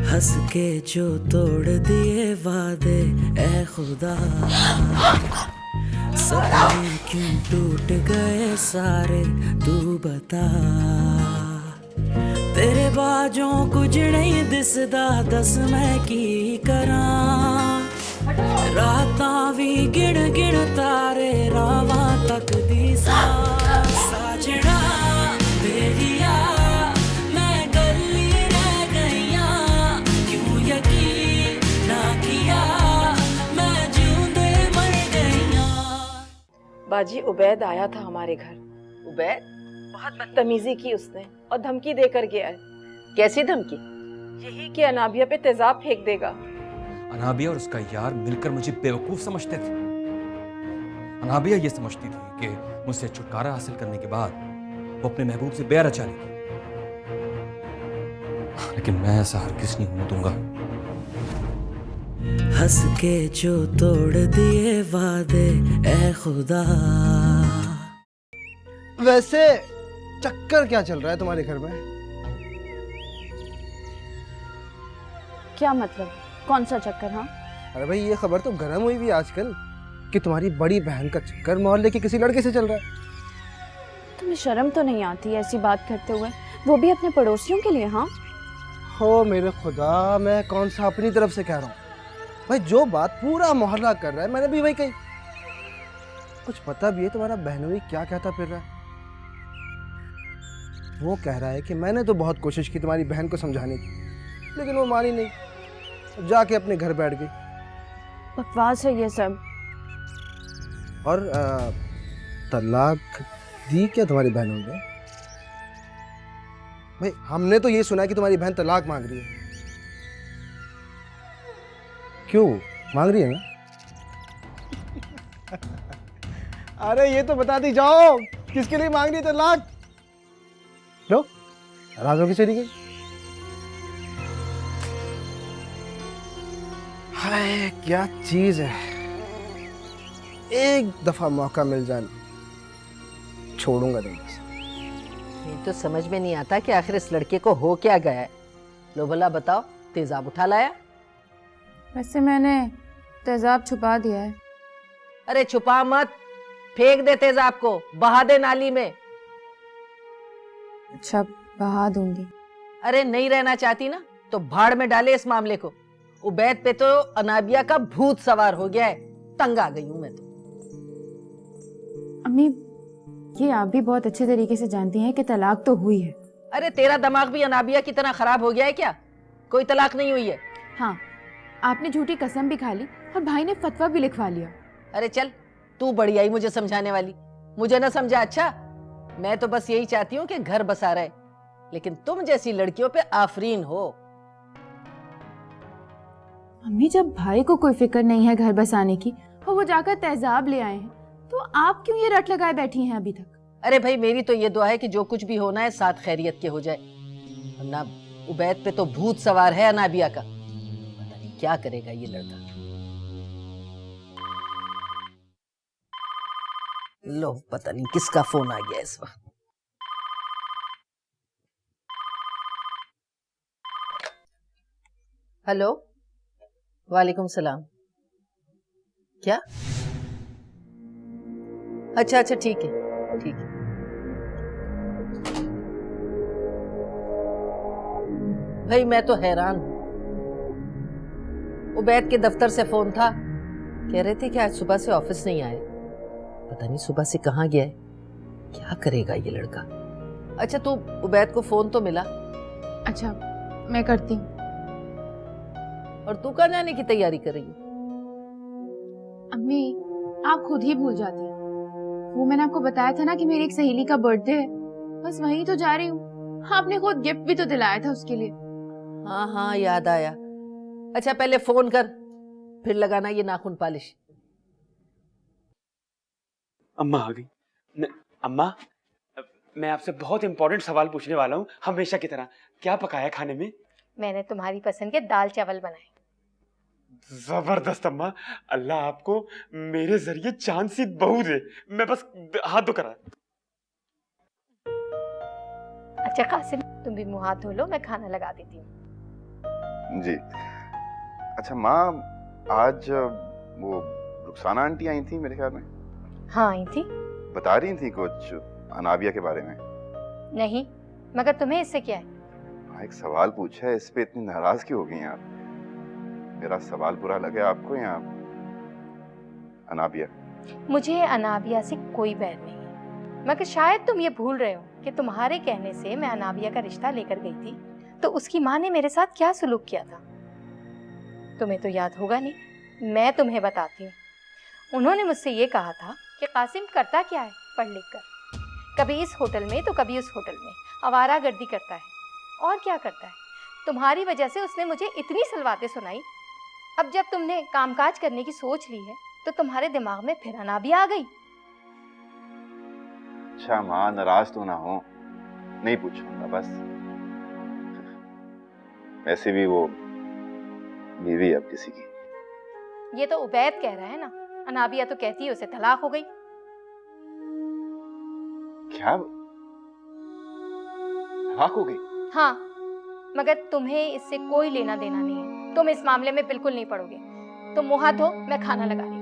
हंस के जो तोड़ दिए वादे ए खुदा, सपने क्यों टूट गए सारे तू बता। तेरे बाजों कुछ नहीं दिसदा, दस मैं की करा। रातां भी गिण गिण तारे रावां तक दी साजणा बेलिया। मैं गली रह गईया, क्यों यकीन ना किया, मैं जिऊंदे मर गईया। बाजी उबैद आया था हमारे घर। उबैद? बहुत बदतमीजी की उसने और धमकी देकर गया है। कैसी धमकी? यही कि अनाबिया पे तेजाब फेंक देगा। अनाबिया और उसका यार मिलकर मुझे बेवकूफ समझते थे। अनाबिया ये समझती थी कि मुझसे छुटकारा हासिल करने के बाद वो अपने महबूब से ब्याह रचा लेगी, लेकिन मैं ऐसा हरगिज़ नहीं होने दूंगा। हंस के जो तोड़ दिए वादे ए खुदा। वैसे चक्कर क्या चल रहा है तुम्हारे घर में? क्या मतलब? कौन सा चक्कर? हाँ, अरे भाई ये खबर तो गर्म हुई हुई आजकल कि तुम्हारी बड़ी बहन का चक्कर मोहल्ले के किसी लड़के से चल रहा है। तुम्हें शर्म तो नहीं आती ऐसी बात करते हुए, वो भी अपने पड़ोसियों के लिए? हाँ हो मेरे खुदा, मैं कौन सा अपनी तरफ से कह रहा हूँ भाई, जो बात पूरा मोहल्ला कर रहा है मैंने भी वही कही। कुछ पता भी है तुम्हारा बहनोई क्या कहता फिर रहा है? वो कह रहा है कि मैंने तो बहुत कोशिश की तुम्हारी बहन को समझाने की, लेकिन वो मानी नहीं, जाके अपने घर बैठ गई। बकवास है ये सब। और तलाक दी क्या तुम्हारी बहनों ने? भाई हमने तो ये सुना है कि तुम्हारी बहन तलाक मांग रही है। क्यों मांग रही है ना? अरे ये तो बता दी जाओ, किसके लिए मांग रही है तलाक? लो नाराज होके चली गई। हाय क्या चीज है, एक दफा मौका मिल जाए छोड़ूंगा नहीं। ये तो समझ में नहीं आता कि आखिर इस लड़के को हो क्या गया है। लो भला बताओ, तेजाब उठा लाया? वैसे मैंने तेजाब छुपा दिया है। अरे छुपा मत, फेंक दे तेजाब को, बहा दे नाली में। अच्छा बहा दूंगी। अरे नहीं रहना चाहती ना तो भाड़ में डाले इस मामले को। उबैद पे तो अनाबिया का भूत सवार हो गया है, तंग आ गई हूं मैं तो। अम्मी, ये आप भी बहुत अच्छे तरीके से जानती हैं कि तलाक तो हुई है। अरे तेरा दिमाग भी अनाबिया की तरह खराब हो गया है क्या? कोई तलाक नहीं हुई है। हाँ, आपने झूठी कसम भी खा ली और भाई ने फतवा भी लिखवा लिया। अरे चल, तू बड़ी आई मुझे समझाने वाली। मुझे ना समझा? अच्छा, मैं तो बस यही चाहती हूँ कि घर बसा रहे, लेकिन तुम जैसी लड़कियों पे आफरीन हो। अम्मी, जब भाई को कोई फिक्र नहीं है घर बसाने की और वो जाकर तेजाब ले आए हैं, तो आप क्यों ये रट लगाए बैठी हैं अभी तक? अरे भाई, मेरी तो ये दुआ है कि जो कुछ भी होना है साथ खैरियत के हो जाए, वरना उबैद पे तो भूत सवार है अनाबिया का। पता नहीं क्या करेगा ये लड़का। लो, पता नहीं किसका फोन आ गया इस वक्त। हेलो, वालेकुम सलाम। क्या? अच्छा अच्छा, ठीक है ठीक है। भाई मैं तो हैरान हूं। उबैद के दफ्तर से फोन था, कह रहे थे कि आज सुबह से ऑफिस नहीं आए। पता नहीं सुबह से कहाँ गया है, क्या करेगा ये लड़का। अच्छा, तू उबैद को फोन तो मिला? अच्छा, मैं करती हूँ। और तू कहाँ जाने की तैयारी कर रही है? अम्मी, आप खुद ही भूल जाती हैं। वो मैंने आपको बताया था ना कि मेरी एक सहेली का बर्थडे है, बस वहीं तो जा रही हूँ। आपने खुद गिफ्ट भी तो दिलाया था उसके लिए। हाँ हाँ, याद आया। अच्छा पहले फोन कर, फिर लगाना ये नाखून पालिश। अम्मा आ गई। अम्मा, मैं आपसे बहुत इंपॉर्टेंट सवाल पूछने वाला हूँ, हमेशा की तरह। क्या पकाया खाने में? मैंने तुम्हारी पसंद के दाल चावल बनाए। जबरदस्त अम्मा, अल्लाह आपको मेरे जरिए चांद सी बहू दे। मैं बस हाथ धो कर आया। अच्छा कासिम, तुम भी मुंह हाथ धो लो, मैं खाना लगा देती हूँ। जी। अच्छा माँ, आज वो रुखसाना आंटी आई थी मेरे ख्याल में। हाँ आई थी। बता रही थी कुछ अनाबिया के बारे में। नहीं, मगर तुम्हें इससे क्या है? हाँ, एक सवाल पूछा है, इस पे इतनी नाराज क्यों हो गई आप? मेरा सवाल बुरा लगे आपको या अनाबिया? मुझे अनाबिया से कोई बैर नहीं है, मगर शायद तुम ये भूल रहे हो कि तुम्हारे कहने से मैं अनाबिया का रिश्ता लेकर गई थी तो उसकी माँ ने मेरे साथ क्या सुलूक किया था। तुम्हें तो याद होगा नहीं, मैं तुम्हें बताती हूँ। उन्होंने मुझसे ये कहा था कि कासिम करता क्या है पढ़ लिख कर, कभी इस होटल में तो कभी उस होटल में आवारागर्दी करता है, और क्या करता है। तुम्हारी वजह से उसने मुझे इतनी सलवातें सुनाई। अब जब तुमने कामकाज करने की सोच ली है तो तुम्हारे दिमाग में फिर अनाबिया आ गई। अच्छा माँ, नाराज तो ना हो, नहीं पूछूंगा बस। वैसे भी वो बीवी अब किसी की। ये तो उबैद कह रहा है ना, अनाबिया तो कहती है उसे तलाक हो गई। क्या? तलाक हो गई? हाँ, मगर तुम्हें इससे कोई लेना देना नहीं है, तुम इस मामले में बिल्कुल नहीं पड़ोगे। तुम मुंह हाथ धो, मैं खाना लगा रही हूँ।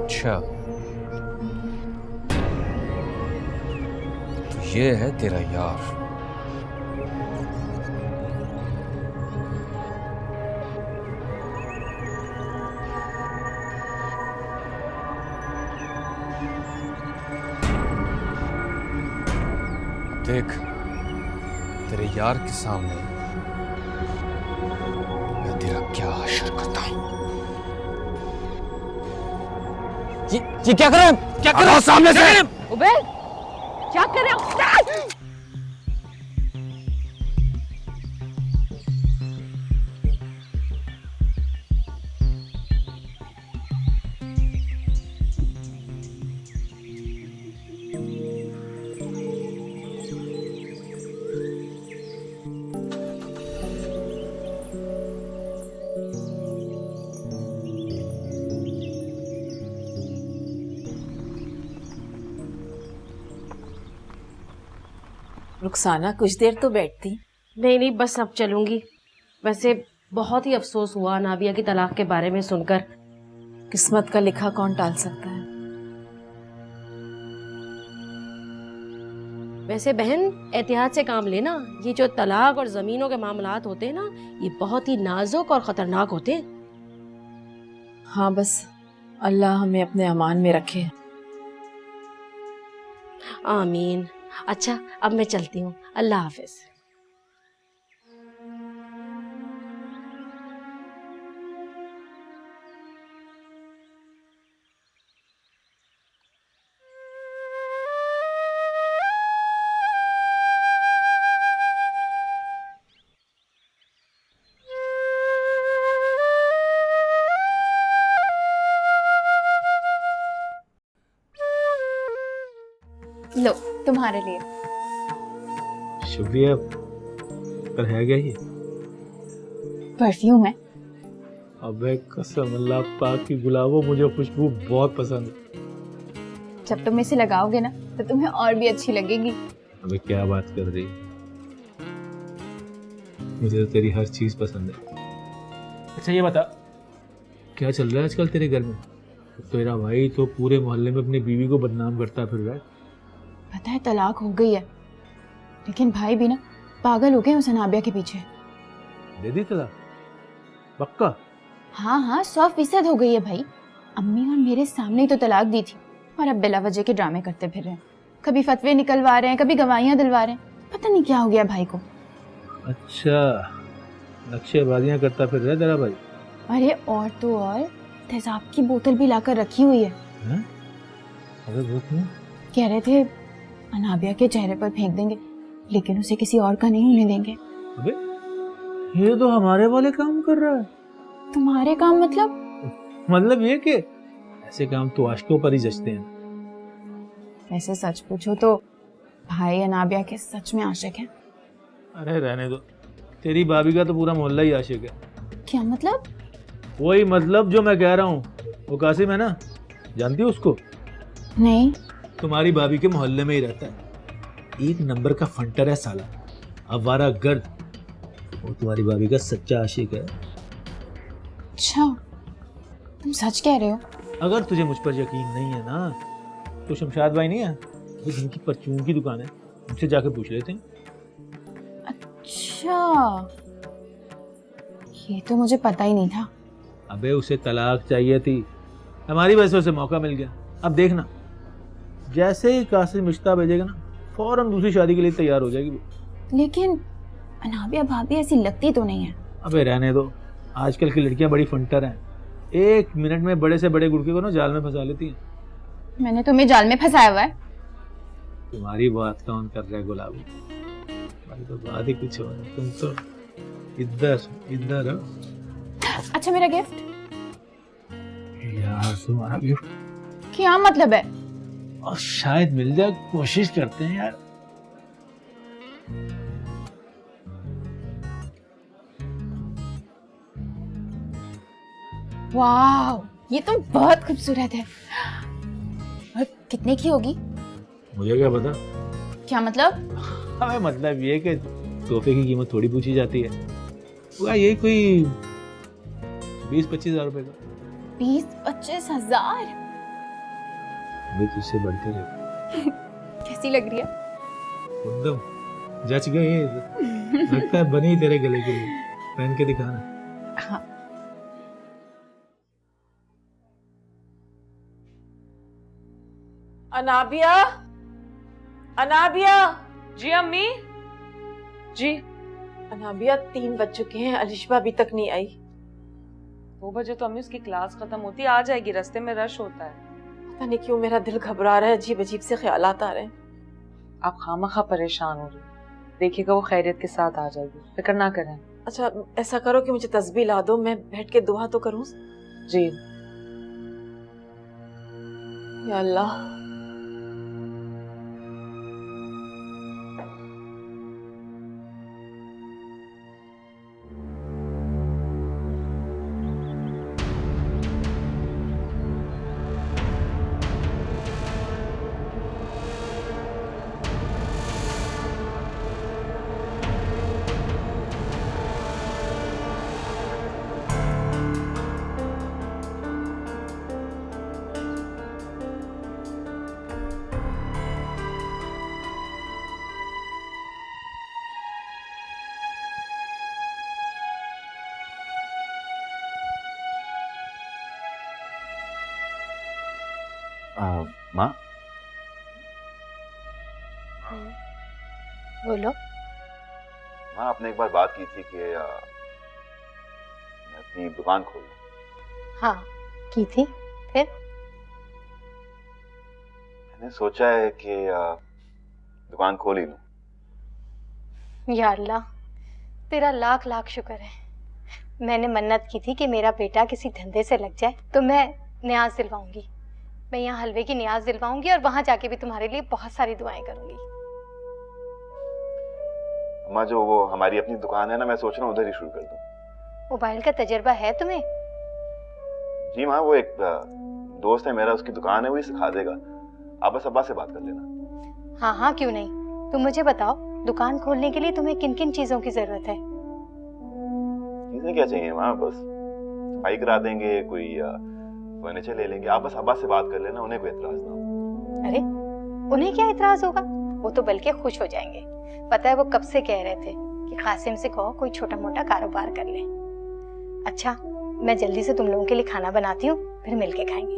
अच्छा, तो ये है तेरा यार। देख, तेरे यार के सामने मैं तेरा क्या हश्र करता हूं। ये क्या कर रहे हैं? क्या कर रहे हो सामने से? उबैद, क्या कर रहे हो? रुखसाना कुछ देर तो बैठती। नहीं नहीं, बस अब चलूंगी। वैसे बहुत ही अफसोस हुआ नाबिया की तलाक के बारे में सुनकर। किस्मत का लिखा कौन टाल सकता है। वैसे बहन, एहतियात से काम लेना। ये जो तलाक और जमीनों के मामलात होते हैं ना, ये बहुत ही नाजुक और खतरनाक होते हैं। हाँ, बस अल्लाह हमें अपने अमान में रखे। आमीन। अच्छा, अब मैं चलती हूँ। अल्लाह हाफिज। लो, तुम्हारे लिए। शुक्रिया। पर है क्या ये? परफ्यूम है। अबे कसम अल्लाह पाक की गुलाबो, मुझे खुशबू बहुत पसंद है। जब तुम इसे लगाओगे ना तो तुम्हें और भी अच्छी लगेगी। अबे क्या बात कर रही है? मुझे तो तेरी हर चीज पसंद है। अच्छा ये बता, क्या चल रहा है आजकल तेरे घर में? तेरा भाई तो पूरे मोहल्ले में अपनी बीवी को बदनाम करता फिर रहा है। पता है तलाक हो गई है, लेकिन भाई भी ना पागल हो गए उस अनाबिया के पीछे। दे दी तलाक? पक्का? हाँ हाँ, 100% हो गई है भाई। अम्मी और मेरे सामने ही तो तलाक दी थी, और अब बिला वजह के ड्रामे करते फिर रहे हैं। कभी फतवे निकलवा रहे हैं, कभी गवाहियां दिलवा रहे हैं। पता नहीं क्या हो गया भाई को। अच्छा, नक्शेबाजियां करता फिर रहा है तेरा भाई? अरे और तो और, तेजाब की बोतल भी लाकर रखी हुई है। अबे वो क्यों? कह रहे थे अनाबिया के चेहरे पर फेंक देंगे लेकिन उसे किसी और का नहीं होने देंगे। अबे ये तो हमारे वाले काम कर रहा है। तुम्हारे काम मतलब? मतलब ये कि ऐसे काम तो आशिकों पर ही जचते हैं। वैसे सच पूछो तो भाई अनाबिया के सच में आशिक हैं। अरे रहने दो, तेरी भाभी का तो पूरा मोहल्ला ही आशिक है। क्या मतलब? वही मतलब जो मैं कह रहा हूँ। वो कासिम है ना, जानती हो उसको? नहीं। तुम्हारी भाभी के मोहल्ले में ही रहता है, एक नंबर का फंटर है साला, अवारा गर्द। वो तुम्हारी भाभी का सच्चा आशिक है। अच्छा, तुम सच कह रहे हो? अगर तुझे मुझ पर यकीन नहीं है ना, तो शमशाद भाई नहीं है, वो जिनकी परचून की दुकान है, उनसे जाकर पूछ लेते हैं। अच्छा, ये तो मुझे पता ही नहीं था। अबे उसे तलाक चाहिए थी, हमारी वजह से उसे मौका मिल गया। अब देखना, जैसे ही कासिम रिश्ता भेजेगा ना, फौरन दूसरी शादी के लिए तैयार हो जाएगी वो। लेकिन अनाबिया भाभी ऐसी लगती तो नहीं है। अबे रहने दो, आजकल की लड़कियां बड़ी फंटर हैं, एक मिनट में बड़े से बड़े गुड़के को ना जाल में फंसा लेती हैं। मैंने तुम्हें जाल में फंसाया हुआ है? तुम्हारी बात कौन कर रहा है गुलाबी? भाई तो बात ही कुछ हो, तुम तो इधर इधर हो। अच्छा, मेरा गिफ्ट? यार तुम्हारा गिफ्ट क्या मतलब है? और शायद मिल जाए, कोशिश करते हैं यार। वाह, ये तो बहुत खूबसूरत है। और कितने की होगी? मुझे क्या पता। क्या मतलब? हमें मतलब ये कि तोहफे की कीमत थोड़ी पूछी जाती है। हुआ ये कोई 20-25 हजार रुपए का। 20-25 हजार? अभी तुझसे बढ़ते रहे। कैसी लग रही है? एकदम जच गए, लगता है बनी तेरे गले के लिए। पहन के दिखाना। हाँ। अनाबिया, अनाबिया। जी अम्मी। जी। अनाबिया 3 बज चुके हैं, अलिशबा अभी तक नहीं आई। 2 बजे तो अम्मी उसकी क्लास खत्म होती है, आ जाएगी, रास्ते में रश होता है। पता नहीं क्यों मेरा दिल घबरा रहा है, अजीब अजीब से ख्यालात आ रहे हैं। आप खामखा परेशान हो रही, देखिएगा वो खैरियत के साथ आ जाएगी, फिक्र ना करें। अच्छा ऐसा करो कि मुझे तस्बीह ला दो, मैं बैठ के दुआ तो करूं। जी। या अल्लाह। माँ। बोलो। माँ, आपने एक बार बात की थी कि मैं अपनी दुकान खोल लूं। हाँ की थी, फिर? मैंने सोचा है कि दुकान खोल ही लूं। या अल्लाह, तेरा लाख लाख शुक्र है। मैंने मन्नत की थी कि मेरा बेटा किसी धंधे से लग जाए तो मैं न्याज दिलवाऊंगी। मैं यहाँ हलवे की न्याज दिलवाऊंगी और वहां जाके भी तुम्हारे लिए बहुत सारी दुआएं करूंगी। अम्मा, जो वो हमारी अपनी दुकान है ना, मैं सोच रहा हूँ उधर ही शुरू कर दूं। मोबाइल का तजर्बा है तुम्हें? जी माँ, वो एक दोस्त है मेरा, उसकी दुकान है, वही सिखा देगा। आप बस अब्बा से बात कर लेना। हाँ हाँ, क्यों नहीं। तुम मुझे बताओ, दुकान खोलने के लिए तुम्हें किन किन चीजों की जरूरत है? चीजें क्या चाहिए माँ, बस सफाई करा देंगे, कोई फर्नीचर ले लेंगे। आप बस अब्बा से बात कर लेना, उन्हें कोई एतराज ना हो। अरे उन्हें क्या एतराज होगा, वो तो बल्कि खुश हो जाएंगे। पता है वो कब से कह रहे थे कि कासिम से कहो कोई छोटा मोटा कारोबार कर ले। अच्छा, मैं जल्दी से तुम लोगों के लिए खाना बनाती हूँ, फिर मिलके खाएंगे।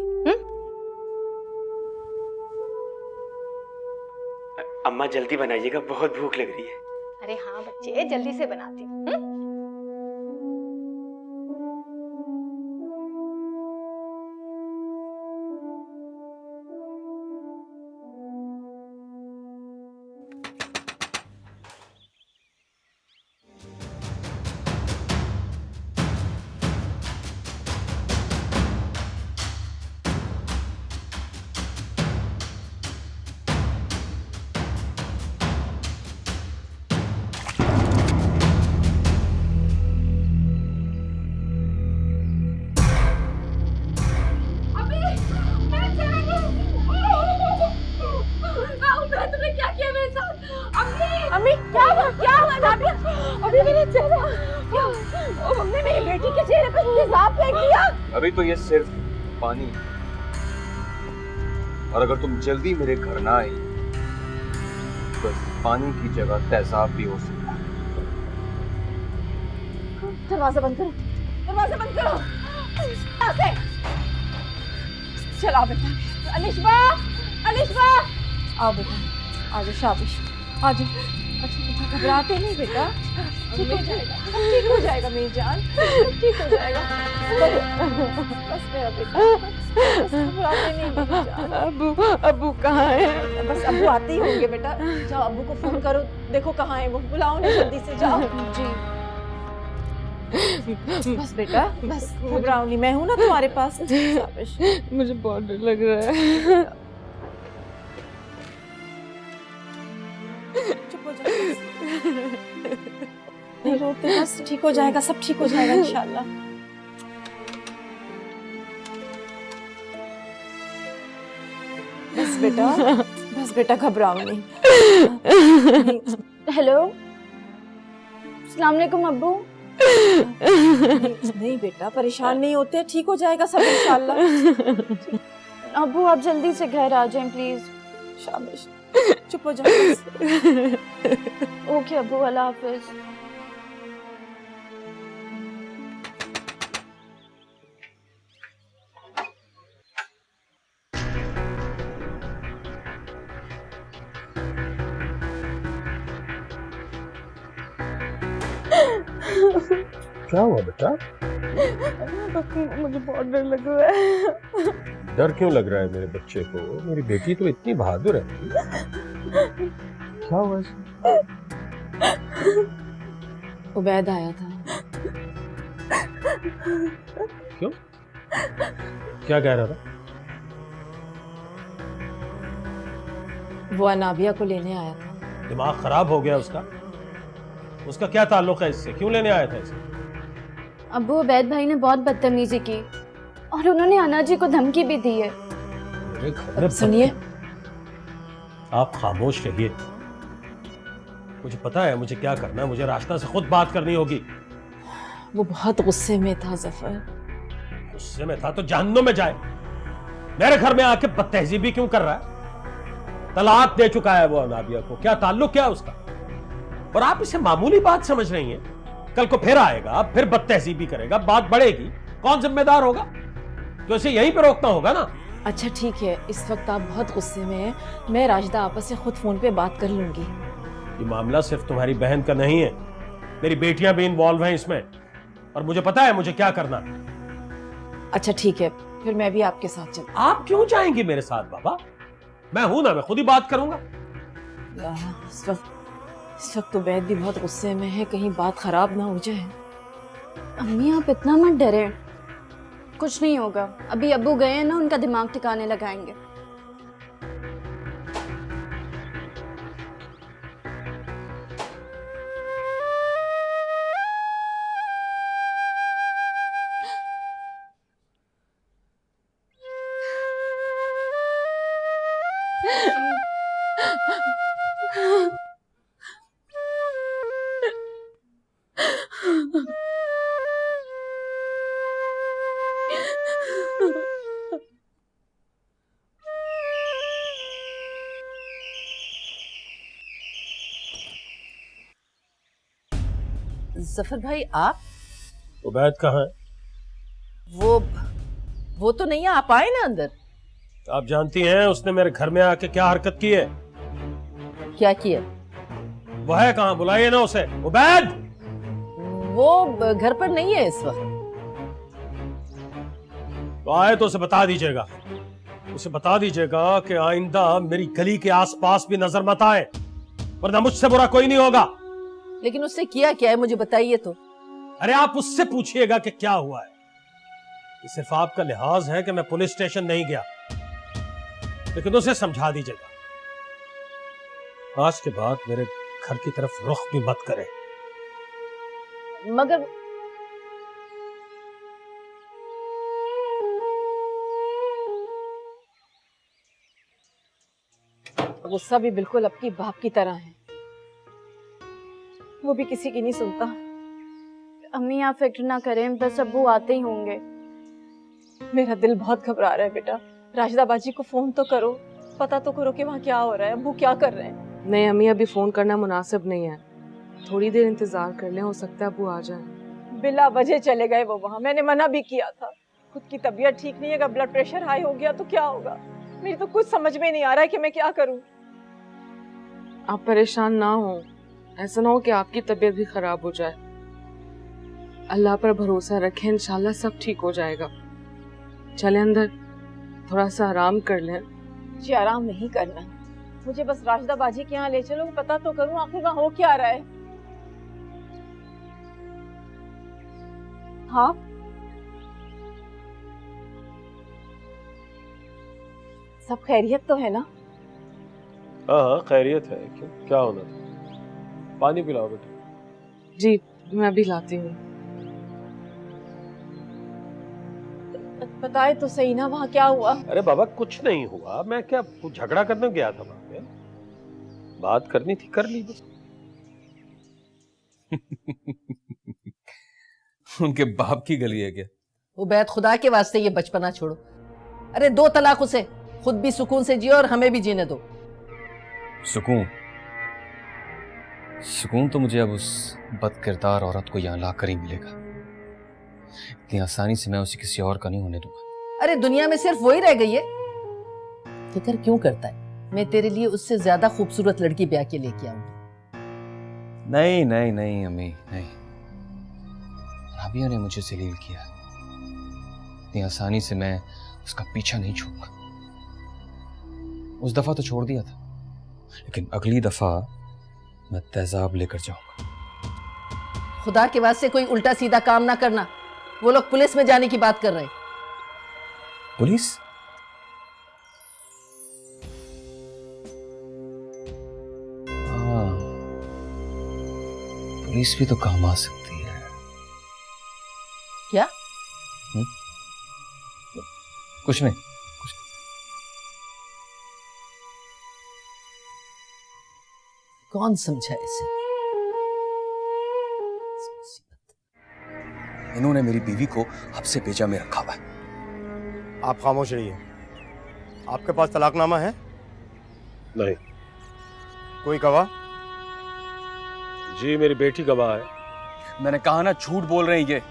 अम्मा जल्दी बनाइएगा, बहुत भूख लग रही है। अरे हाँ बच्चे, जल्दी से बनाती हूँ। तुमने क्या किया मेरे साथ? अम्मी क्या हुआ नाबिया? अभी मेरे चेहरा, ओ मम्मी मेरी बेटी के चेहरे पे तेजाब फेंक दिया। अभी तो ये सिर्फ पानी, और अगर तुम जल्दी मेरे घर ना आई तो पानी की जगह तेजाब भी हो सकता है। दरवाजा बंद करो, दरवाजा बंद करो। ऐसे चला बेटा। अनिशबा, अनिशबा, आओ बेटा, आ जाओ, शाबाश, आ जाओ। अच्छा बेटा, घबराते नहीं बेटा, ठीक हो जाएगा, ठीक हो जाएगा मेरी जान, ठीक हो जाएगा। बस मेरा बेटा, बस घबराते नहीं मेरी जान। अब्बू कहाँ है? बस अब्बू आते ही होंगे बेटा, जाओ अब्बू को फोन करो, देखो कहाँ है वो, बुलाओ ना जल्दी से, जाओ। जी बस बेटा, बस घबराओ नहीं, मैं हूँ ना तुम्हारे पास। मुझे बहुत डर लग रहा है। चुप हो जाओ, नहीं रोते, बस ठीक हो जाएगा, सब ठीक हो जाएगा इंशाल्लाह। बस बेटा घबराओ नहीं। हेलो, अस्सलाम वालेकुम अब्बू। नहीं बेटा, परेशान नहीं होते, ठीक हो जाएगा सब इंशाल्लाह। अब्बू आप जल्दी से घर आ जाएं प्लीज। शाबाश, चुप हो जाओ। ओके अब्बू, अल्लाह हाफिज। क्या हुआ बेटा? मुझे बहुत डर लग रहा है। डर क्यों लग रहा है मेरे बच्चे को? मेरी बेटी तो इतनी बहादुर है। क्या हुआ? उबैद आया था। क्यों? क्या कह रहा था? वो अनाबिया को लेने आया था। दिमाग खराब हो गया उसका? उसका क्या ताल्लुक है इससे? क्यों लेने आया था इसे? अब्बू, उबैद भाई ने बहुत बदतमीजी की और उन्होंने अना जी को धमकी भी दी है। सुनिए, आप खामोश रहिए। मुझे पता है मुझे क्या करना है, मुझे रास्ता से खुद बात करनी होगी। वो बहुत गुस्से में था जफर। गुस्से में था तो जहन्नुम में जाए। मेरे घर में आके बदतहजीबी क्यों कर रहा है? तलाक दे चुका है वो अनाबिया को, क्या ताल्लुक क्या उसका? और आप इसे मामूली बात समझ रही हैं। कल को फिर आएगा, फिर बदतहजीबी करेगा, बात बढ़ेगी, कौन जिम्मेदार होगा? तो इसे यहीं पे रोकना होगा ना। अच्छा ठीक है, इस वक्त आप बहुत गुस्से में हैं, मैं राशिदा आपस से खुद फोन पे बात कर लूंगी। ये मामला सिर्फ तुम्हारी बहन का नहीं है, मेरी बेटियां भी इन्वॉल्व हैं इसमें, और मुझे पता है मुझे क्या करना। अच्छा ठीक है, फिर मैं भी आपके साथ चल। आप क्यों जाएंगी मेरे साथ बाबा? मैं हूं ना, मैं खुद ही बात करूंगा। इस वक्त तो बैद भी बहुत गुस्से में है, कहीं बात खराब ना हो जाए। अम्मी आप इतना मत डरे, कुछ नहीं होगा। अभी अब्बू गए हैं ना, उनका दिमाग ठिकाने लगाएंगे। जफर भाई, आप? उबैद कहाँ है? वो तो नहीं है, आप आए ना अंदर। आप जानती हैं उसने मेरे घर में आके क्या हरकत की है? क्या किया? वो है कहाँ? बुलाइए ना उसे। उबैद! वो घर पर नहीं है इस वक्त। तो आए तो उसे बता दीजिएगा, उसे बता दीजिएगा कि आइंदा मेरी गली के आसपास भी नजर मत आए, वरना मुझसे बुरा कोई नहीं होगा। लेकिन उसने किया क्या है, मुझे बताइए तो। अरे आप उससे पूछिएगा कि क्या हुआ है। ये सिर्फ आपका लिहाज है कि मैं पुलिस स्टेशन नहीं गया, लेकिन उसे समझा दीजिएगा आज के बाद मेरे घर की तरफ रुख भी मत करे। मगर गुस्सा भी बिल्कुल आपकी बाप की तरह है, वो भी किसी की नहीं सुनता। अम्मी आप फिक्र ना करें, बस अब्बू आते ही होंगे। मेरा दिल बहुत घबरा रहा है बेटा। राशिदा बाजी को फोन तो करो, पता तो करो कि वहाँ क्या हो रहा है, अब्बू क्या कर रहे हैं। नहीं अम्मी, अभी फोन करना मुनासिब नहीं है, थोड़ी देर इंतजार कर लें, हो सकता है अब्बू आ जाए। बिला वजह चले गए वो वहाँ, मैंने मना भी किया था। खुद की तबीयत ठीक नहीं है, अगर ब्लड प्रेशर हाई हो गया तो क्या होगा। मेरी तो कुछ समझ में नहीं आ रहा है कि मैं क्या करूं। आप परेशान ना हो, ऐसा ना हो कि आपकी तबीयत भी खराब हो जाए। अल्लाह पर भरोसा रखें, इंशाल्लाह सब ठीक हो जाएगा। चले अंदर, थोड़ा सा आराम कर लें। जी आराम नहीं करना, मुझे बस राशिदा बाजी के यहाँ ले चलो, पता तो करूं आखिर वहाँ हो क्या रहा है। हाँ सब खैरियत तो है ना? हाँ खैरियत है। क्यों, क्या होना था? पानी पिलाओ बेटा। जी मैं भी लाती हूँ। बताए तो सही ना वहाँ क्या हुआ। अरे बाबा कुछ नहीं हुआ, मैं क्या कुछ झगड़ा करने गया था वहां पे, बात करनी थी कर ली बस। उनके बाप की गली है क्या? उबैद खुदा के वास्ते ये बचपना छोड़ो। अरे 2 तलाक उसे, खुद भी सुकून से जियो और हमें भी जीने दो। सुकून? सुकून तो मुझे अब उस बदकिरदार औरत को यहाँ लाकर ही मिलेगा। इतनी आसानी से मैं उसे किसी और का नहीं होने दूंगा। अरे दुनिया में सिर्फ वही रह गई है। फिक्र क्यों करता है? मैं तेरे लिए उससे ज्यादा खूबसूरत लड़की ब्याह के लेके आऊंगी। नहीं नहीं नहीं अम्मी नहीं, राबिया ने मुझे जलील किया, इतनी आसानी से मैं उसका पीछा नहीं छोड़ूंगा। उस दफा तो छोड़ दिया था, लेकिन अगली दफा मैं तेजाब लेकर जाऊंगा। खुदा के वास्ते कोई उल्टा सीधा काम ना करना। वो लोग पुलिस में जाने की बात कर रहे हैं। पुलिस? हाँ, पुलिस भी तो काम आ सकती है। क्या? कुछ नहीं। कौन समझा इसे? इन्होंने मेरी बीवी को हब्से भेजा में रखा हुआ है। आप खामोश रहिए। आपके पास तलाकनामा है? नहीं। कोई गवाह? जी मेरी बेटी गवाह है। मैंने कहा ना झूठ बोल रहे हैं ये।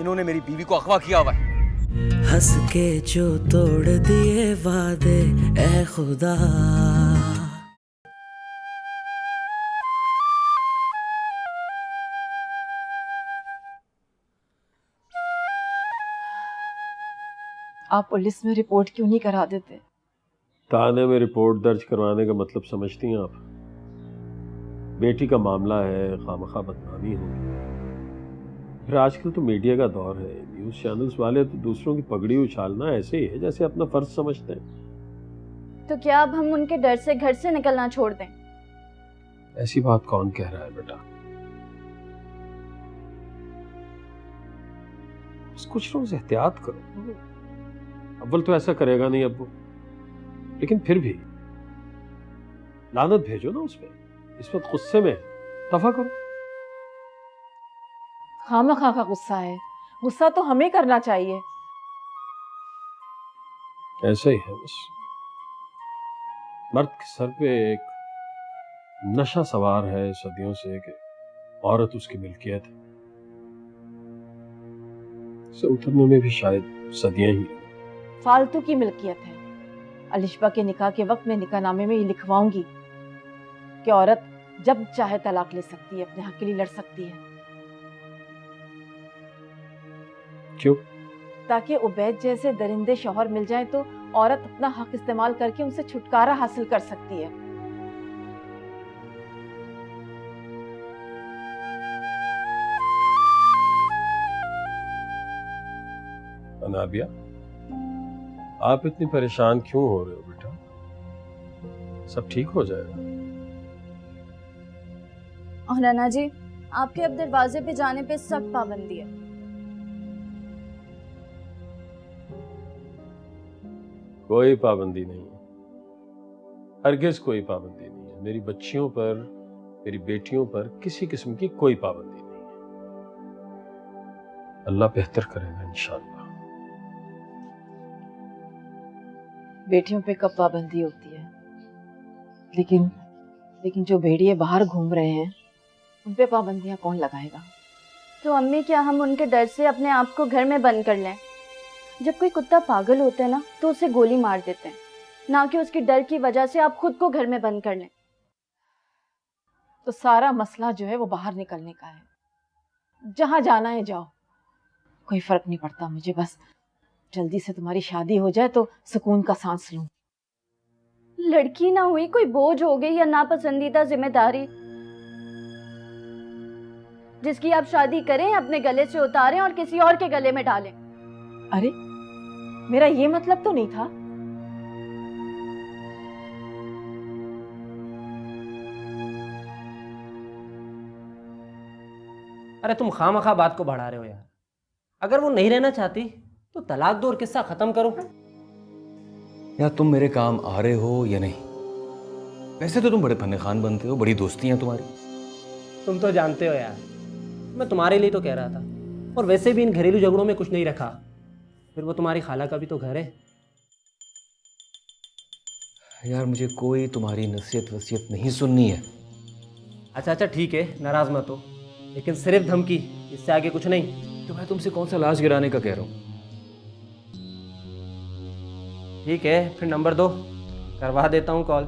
इन्होंने मेरी बीवी को अगवा किया हुआ है। हंस के जो तोड़ दिए वादे ए खुदा। आप पुलिस में रिपोर्ट क्यों नहीं करा देते? थाने में रिपोर्ट दर्ज करवाने का मतलब समझती हैं आप? बेटी का मामला है, खामखा बदनामी होगी। फिर आजकल तो मीडिया का दौर है, न्यूज़ चैनल्स वाले तो दूसरों की पगड़ी उछालना ऐसे ही है जैसे अपना फर्ज समझते हैं। तो क्या अब हम उनके डर से घर से निकलना छोड़ दें? ऐसी बात कौन कह रहा है बेटा? बस कुछ रोज एहतियात करो। अव्वल तो ऐसा करेगा नहीं अब्बू, लेकिन फिर भी लानत भेजो ना उसमें। इस वक्त गुस्से में दफा करो। खामखा का गुस्सा है, गुस्सा तो हमें करना चाहिए। ऐसा ही है बस। मर्द के सर पे एक नशा सवार है सदियों से कि औरत उसकी मिल्कियत है। से उतरने में भी शायद सदियां ही। फालतू की मिल्कियत है। अलिशबा के निकाह के वक्त मैं निकाहनामे में ये लिखवाऊंगी कि औरत जब चाहे तलाक ले सकती है, अपने हक के लिए लड़ सकती है। क्यों? ताकि उबैद जैसे दरिंदे शौहर मिल जाए तो औरत अपना हक इस्तेमाल करके उनसे छुटकारा हासिल कर सकती है। अनाबिया, आप इतनी परेशान क्यों हो रहे हो बेटा? सब ठीक हो जाएगा। और नाना जी, आपके अब दरवाजे पे जाने पे सख्त पाबंदी है। कोई पाबंदी नहीं है। हरगिज कोई पाबंदी नहीं है। मेरी बच्चियों पर, मेरी बेटियों पर किसी किस्म की कोई पाबंदी नहीं है। अल्लाह बेहतर करेगा इंशाअल्लाह। बेटियों पे कब पाबंदी होती है, लेकिन जो भेड़िए बाहर घूम रहे हैं उन पे पाबंदियां कौन लगाएगा? तो अम्मी, क्या हम उनके डर से अपने आप को घर में बंद कर लें? जब कोई कुत्ता पागल होता है ना, तो उसे गोली मार देते हैं, ना कि उसके डर की वजह से आप खुद को घर में बंद कर लें। तो सारा मसला जो है वो बाहर निकलने का है। जहां जाना है जाओ, कोई फर्क नहीं पड़ता मुझे। बस जल्दी से तुम्हारी शादी हो जाए तो सुकून का सांस लूं। लड़की ना हुई, कोई बोझ हो गई या नापसंदीदा जिम्मेदारी जिसकी आप शादी करें, अपने गले से उतारें और किसी और के गले में डालें। अरे मेरा ये मतलब तो नहीं था। अरे तुम खामखा बात को बढ़ा रहे हो यार। अगर वो नहीं रहना चाहती तो तलाक दो और किस्सा खत्म करो। यार तुम मेरे काम आ रहे हो या नहीं? वैसे तो तुम बड़े फन्ने खान बनते हो, बड़ी दोस्ती है तुम्हारी। तुम तो जानते हो यार, मैं तुम्हारे लिए तो कह रहा था। और वैसे भी इन घरेलू झगड़ों में कुछ नहीं रखा, फिर वो तुम्हारी खाला का भी तो घर है। यार मुझे कोई तुम्हारी नसीहत वसीयत नहीं सुननी है। अच्छा ठीक है, नाराज मत हो, लेकिन सिर्फ धमकी, इससे आगे कुछ नहीं। तो मैं तुमसे कौन सा लाश गिराने का कह रहा हूँ? ठीक है, फिर नंबर दो, करवा देता हूँ कॉल।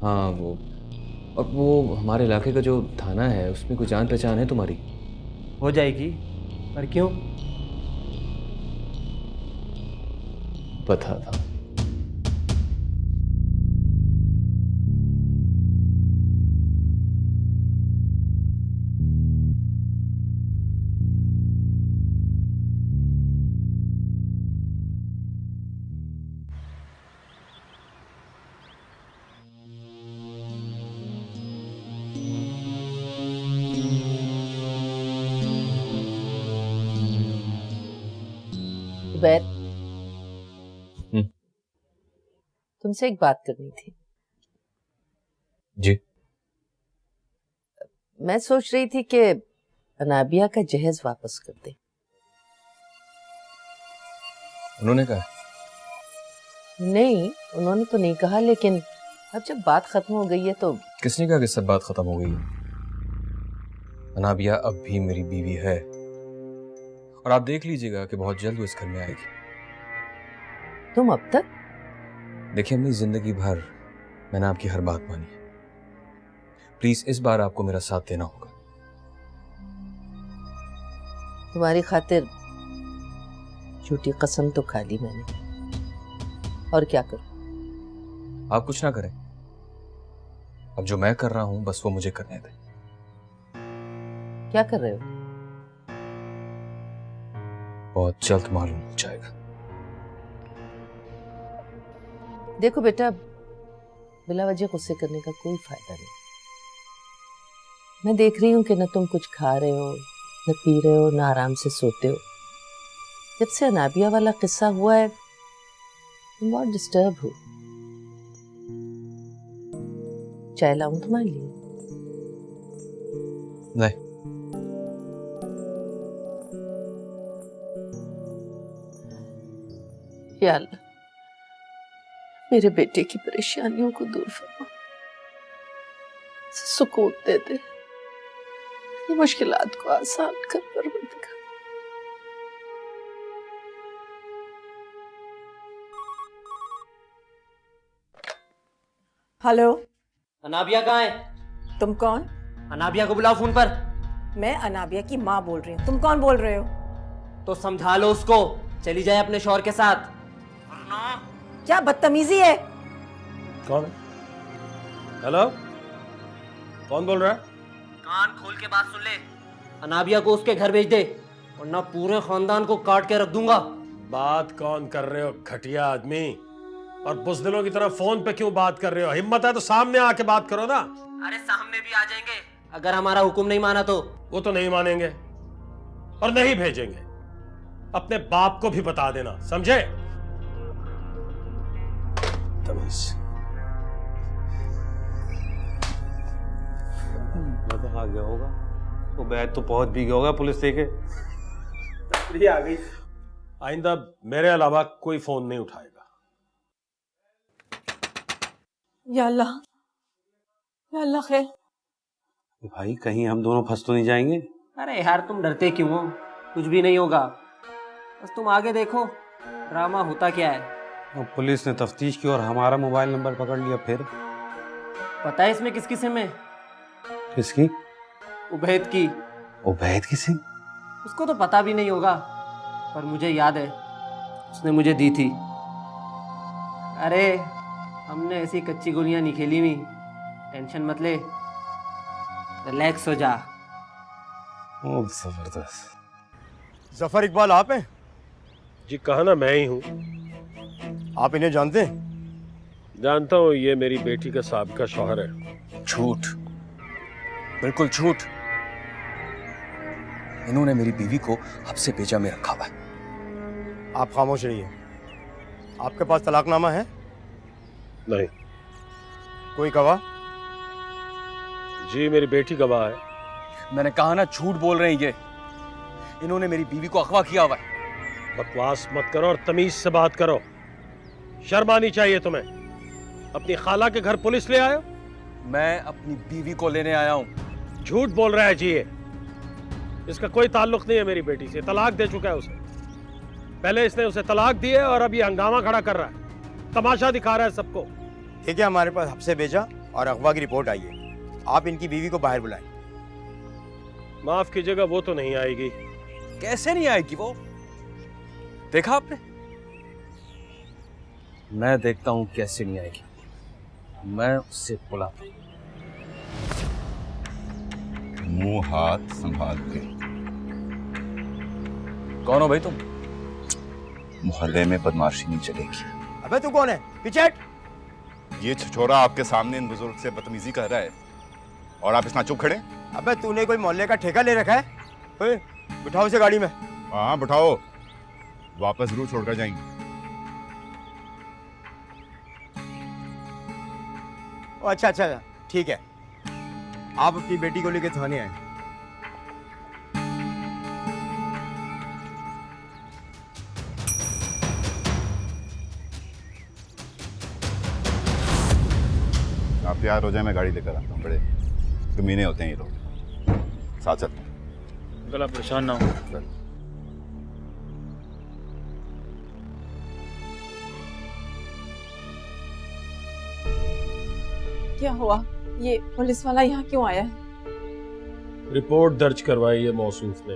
हाँ वो हमारे इलाके का जो थाना है उसमें कोई जान पहचान है तुम्हारी? हो जाएगी, पर क्यों? पता था। उबैद, तुमसे एक बात करनी थी। जी। मैं सोच रही थी कि अनाबिया का जहेज वापस कर दे। उन्होंने कहा? नहीं, उन्होंने तो नहीं कहा, लेकिन अब जब बात खत्म हो गई है तो। किसने कहा कि सब बात खत्म हो गई है? अनाबिया अब भी मेरी बीवी है, और आप देख लीजिएगा कि बहुत जल्द वो इस घर में आएगी। तुम अब तक? देखिए अम्मी, जिंदगी भर मैंने आपकी हर बात मानी है। प्लीज इस बार आपको मेरा साथ देना होगा। तुम्हारी खातिर झूठी कसम तो खा ली मैंने, और क्या करूं? आप कुछ ना करें। अब जो मैं कर रहा हूं बस वो मुझे करने दें। क्या कर रहे हो? बहुत जल्द मालूम हो जाएगा। देखो बेटा, बिला वजह गुस्से करने का कोई फायदा नहीं। मैं देख रही हूं कि न तुम कुछ खा रहे हो, न पी रहे हो, न आराम से सोते हो। जब से अनाबिया वाला किस्सा हुआ है तुम बहुत डिस्टर्ब हो। चाय लाऊं तुम्हारे लिए? नहीं। या अल्लाह, मेरे बेटे की परेशानियों को दूर फरमा, सुकून दे दे, ये मुश्किलात को आसान कर परवरदिगार। हेलो, अनाबिया कहाँ है? तुम कौन? अनाबिया को बुलाओ फोन पर। मैं अनाबिया की माँ बोल रही हूँ। तुम कौन बोल रहे हो? तो समझा लो उसको, चली जाए अपने शौहर के साथ। क्या बदतमीजी है? कौन है? हेलो, कौन बोल रहा है? कान खोल के बात सुन ले। अनाबिया को उसके घर भेज दे, वरना पूरे खानदान को काट के रख दूंगा। बात कौन कर रहे हो घटिया आदमी? और बुज़दिलों की तरह फोन पे क्यों बात कर रहे हो? हिम्मत है तो सामने आके बात करो ना। अरे सामने भी आ जाएंगे, अगर हमारा हुक्म नहीं माना तो। वो तो नहीं मानेंगे और नहीं भेजेंगे। अपने बाप को भी बता देना, समझे? तमीज। कहाँ गया होगा? वो बैग तो पहुंच भी गया होगा पुलिस लेके। आ गई। आइंदा मेरे अलावा कोई फोन नहीं उठाएगा। या अल्लाह खैर। भाई कहीं हम दोनों फंस तो नहीं जाएंगे? अरे यार तुम डरते क्यों हो? कुछ भी नहीं होगा, बस तुम आगे देखो ड्रामा होता क्या है। अब पुलिस ने तफ्तीश की और हमारा मोबाइल नंबर पकड़ लिया, फिर? पता है इसमें किसकी सिम है? किसकी? उबैद की। उबैद की सिम? उसको तो पता भी नहीं होगा, पर मुझे याद है उसने मुझे दी थी। अरे हमने ऐसी कच्ची गोलियां नहीं खेली हुई, टेंशन मत ले, रिलैक्स हो जा। ओ जबरदस्त। जफर इकबाल आप हैं? जी कहा ना, मैं ही हूँ। आप इन्हें जानते हैं? जानता हूँ, ये मेरी बेटी का साबिका शौहर है। झूठ, बिल्कुल झूठ। इन्होंने मेरी बीवी को हब्से पेचा में रखा हुआ है। आप खामोश रहिए। आपके पास तलाकनामा है? नहीं। कोई गवाह? जी मेरी बेटी गवाह है। मैंने कहा ना, झूठ बोल रहे हैं ये। इन्होंने मेरी बीवी को अगवा किया हुआ है। बकवास मत करो और तमीज से बात करो। शर्म आनी चाहिए तुम्हें। अपनी खाला के घर पुलिस ले आए हो? मैं अपनी बीवी को लेने आया हूँ। झूठ बोल रहा है जी ये। इसका कोई ताल्लुक नहीं है मेरी बेटी से। तलाक दे चुका है उसे। पहले इसने उसे तलाक दी है और अब ये हंगामा खड़ा कर रहा है, तमाशा दिखा रहा है सबको। ठीक है, हमारे पास हब्से भेजा और अगवा की रिपोर्ट आई है। आप इनकी बीवी को बाहर बुलाएं। माफ कीजिएगा, वो तो नहीं आएगी। कैसे नहीं आएगी वो? देखा आपने? मैं देखता हूं कैसे नहीं आएगी। मैं उससे बुलाता हूं। मुंह हाथ संभाल के। कौन हो भाई तुम? मोहल्ले में बदमाशी नहीं चलेगी। अबे तू कौन है? पीछे हट। ये छोरा आपके सामने इन बुजुर्ग से बदतमीजी कर रहा है और आप इतना चुप खड़े? अबे तूने कोई मोहल्ले का ठेका ले रखा है? ओए, बिठाओ इसे गाड़ी में। हाँ बिठाओ, वापस जरूर छोड़कर जाएंगे। अच्छा ठीक है, आप अपनी बेटी को लेकर थाने आए। आप तैयार हो जाए, मैं गाड़ी लेकर आता हूँ। बड़े कमीने होते हैं ये लोग। साथ चलते हैं। गला परेशान ना हो। क्या हुआ? ये पुलिस वाला यहाँ क्यों आया है? रिपोर्ट दर्ज करवाई है मौसूफ ने,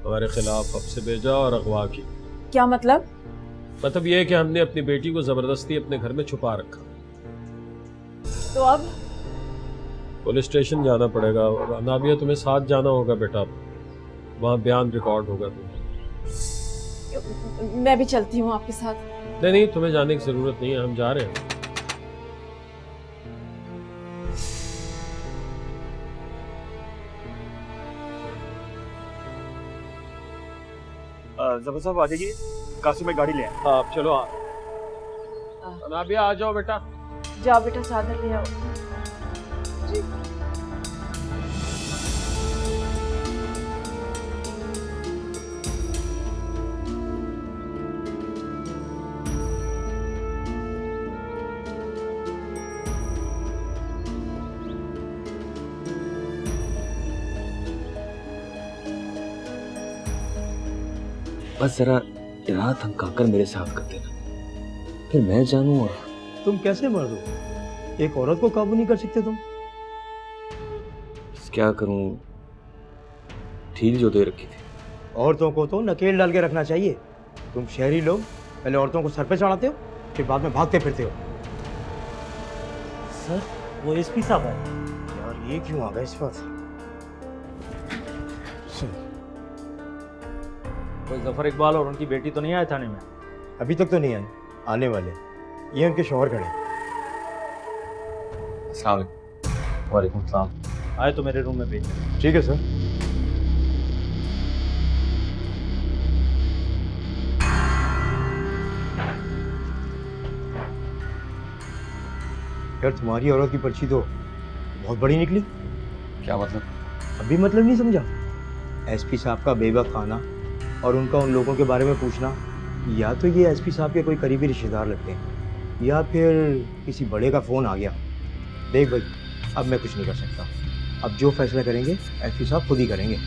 हमारे खिलाफ हब्से भेजा और अगवा की। क्या मतलब? मतलब ये कि हमने अपनी बेटी को जबरदस्ती अपने घर में छुपा रखा। तो अब पुलिस स्टेशन जाना पड़ेगा और अनाबिया तुम्हें साथ जाना होगा बेटा, वहाँ बयान रिकॉर्ड होगा तुम्हें। मैं भी चलती हूँ आपके साथ। नहीं, तुम्हें जाने की जरूरत नहीं है, हम जा रहे हैं। जबर साहब आ जाइए, कासिम में गाड़ी ले आए। आप चलो। अनाबिया आ जाओ बेटा। जाओ बेटा, चादर ले आओ। बस जरा रात धमकाकर मेरे साथ कर देना, फिर मैं जानूं। और तुम कैसे मर्द हो? एक औरत को काबू नहीं कर सकते तुम? क्या करूं, ढील जो दे रखी थी। औरतों को तो नकेल डाल के रखना चाहिए। तुम शहरी लोग पहले औरतों को सर पे चढ़ाते हो, फिर बाद में भागते फिरते हो। सर वो एसपी साहब है। यार ये क्यों आ गया इस वक्त? कोई जफर इकबाल और उनकी बेटी तो नहीं आए थाने में? अभी तक तो नहीं आए, आने वाले। ये उनके शौहर खड़े। अस्सलाम वालेकुम। वालेकुम सलाम। आए तो मेरे रूम में भेज। ठीक है सर। यार तुम्हारी औरत की पर्ची तो बहुत बड़ी निकली। क्या मतलब? अभी मतलब नहीं समझा? एसपी साहब का बेवक खाना और उनका उन लोगों के बारे में पूछना, या तो ये एसपी साहब के कोई करीबी रिश्तेदार लगते हैं या फिर किसी बड़े का फ़ोन आ गया। देख भाई, अब मैं कुछ नहीं कर सकता। अब जो फैसला करेंगे एसपी साहब खुद ही करेंगे।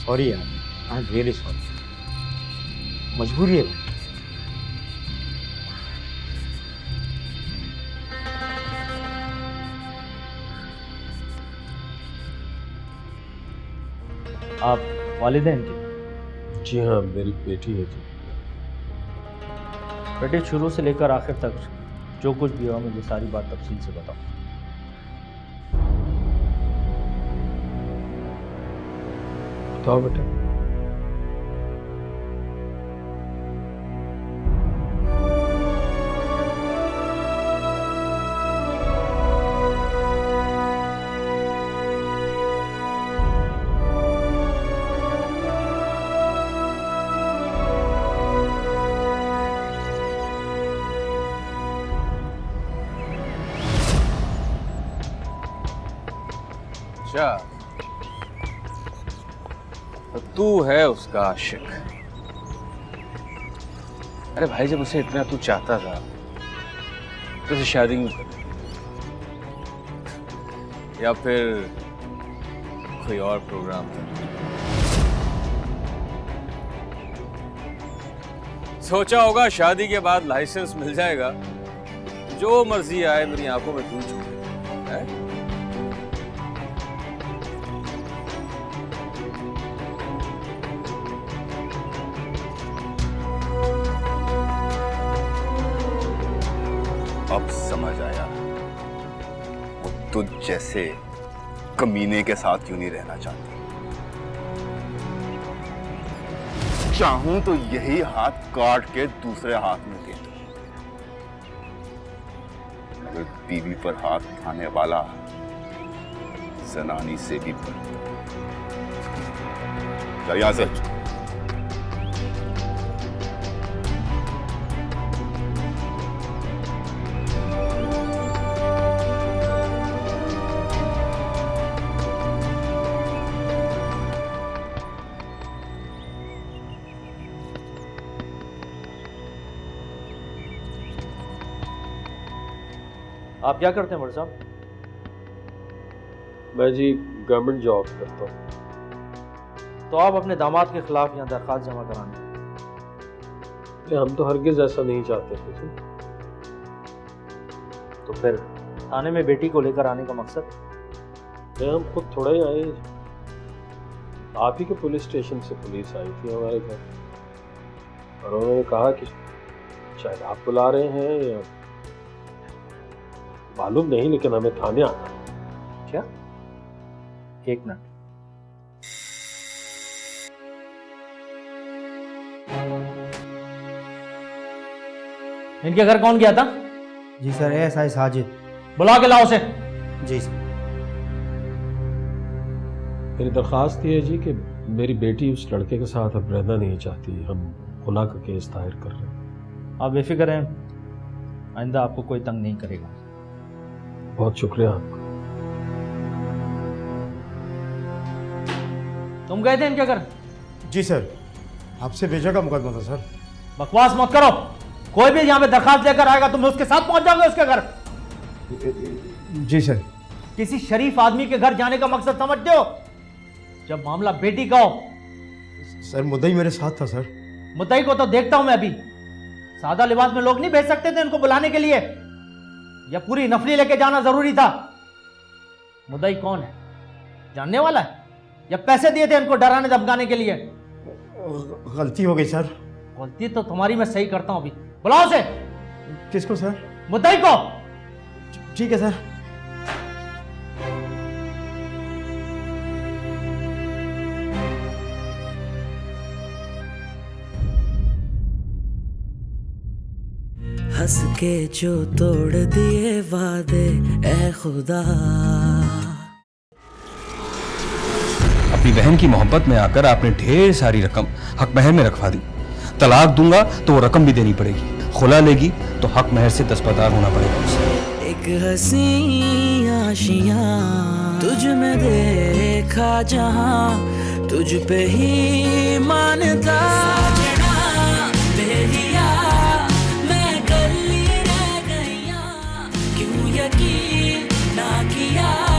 सॉरी यार, आई एम रियली सॉरी। मजबूरी है। आप वालिदैन की? जी हाँ, मेरी बेटी है जी। बेटे, शुरू से लेकर आखिर तक जो कुछ भी हुआ मुझे सारी बात तफसील से बताओ। बताओ बेटा। अच्छा, तो तू है उसका आशिक। अरे भाई, जब उसे इतना तू चाहता था तो उसे शादी क्यों कर? या फिर कोई और प्रोग्राम था? सोचा होगा शादी के बाद लाइसेंस मिल जाएगा, जो मर्जी आए मेरी आंखों में धूल छूटे है? अब समझ आया वो तुझ जैसे कमीने के साथ क्यों नहीं रहना चाहती। चाहूं तो यही हाथ काट के दूसरे हाथ में दे दूं, मगर बीवी पर हाथ उठाने वाला जनानी से भी बढ़। चल यहां से। आप क्या करते हैं मर्द साहब? मैं जी गवर्नमेंट जॉब करता हूँ। तो आप अपने दामाद के खिलाफ यहाँ दरख्वास्त जमा कराने? हम तो हरगिज ऐसा नहीं चाहते थे जी। तो फिर थाने में बेटी को लेकर आने का मकसद? हम खुद थोड़ा ही आए। आप ही के पुलिस स्टेशन से पुलिस आई थी हमारे घर और उन्होंने कहा कि शायद आप बुला रहे हैं या मालूम नहीं, लेकिन हमें थाने आना है। क्या? एक मिनट। इनके घर कौन गया था? जी सर, एएसआई साजिद। बुला के लाओ उसे। जी सर। मेरी दरख्वास्त ये है जी कि मेरी बेटी उस लड़के के साथ अब रहना नहीं चाहती। हम खुला का केस दायर कर रहे हैं। आप बेफिक्र हैं, आइंदा आपको कोई तंग नहीं करेगा। बहुत शुक्रिया आपका। तुम गए थे इनके घर? जी सर, आपसे भेजा का मुकदमा था सर। बकवास मत करो। कोई भी यहाँ पे दरखास्त लेकर आएगा तुम उसके साथ पहुंच जाओगे उसके घर। जी सर। किसी शरीफ आदमी के घर जाने का मकसद समझते हो? जब मामला बेटी का हो। सर, मुद्दई मेरे साथ था सर। मुद्दई को तो देखता हूं मैं अभी। सादा लिबास में लोग नहीं भेज सकते थे इनको बुलाने के लिए, या पूरी नफरी लेके जाना जरूरी था? मुद्दई कौन है? जानने वाला है या पैसे दिए थे इनको डराने धमकाने के लिए? गलती हो गई सर। गलती तो तुम्हारी मैं सही करता हूं अभी। बुलाओ उसे। किसको सर? मुद्दई को। ठीक है सर। हंस के जो तोड़ दिए वादे ए खुदा। अपनी बहन की मोहब्बत में आकर आपने ढेर सारी रकम हक महर में रखवा दी। तलाक दूंगा तो वो रकम भी देनी पड़ेगी, खुला लेगी तो हक महर से दस्तबरदार होना पड़ेगा उसे। एक एक हसी आशियां तुझ में देखा जहां तुझ पे ही मानता साजना बेहिया मैं गली रह गईया क्यों यकीन ना किया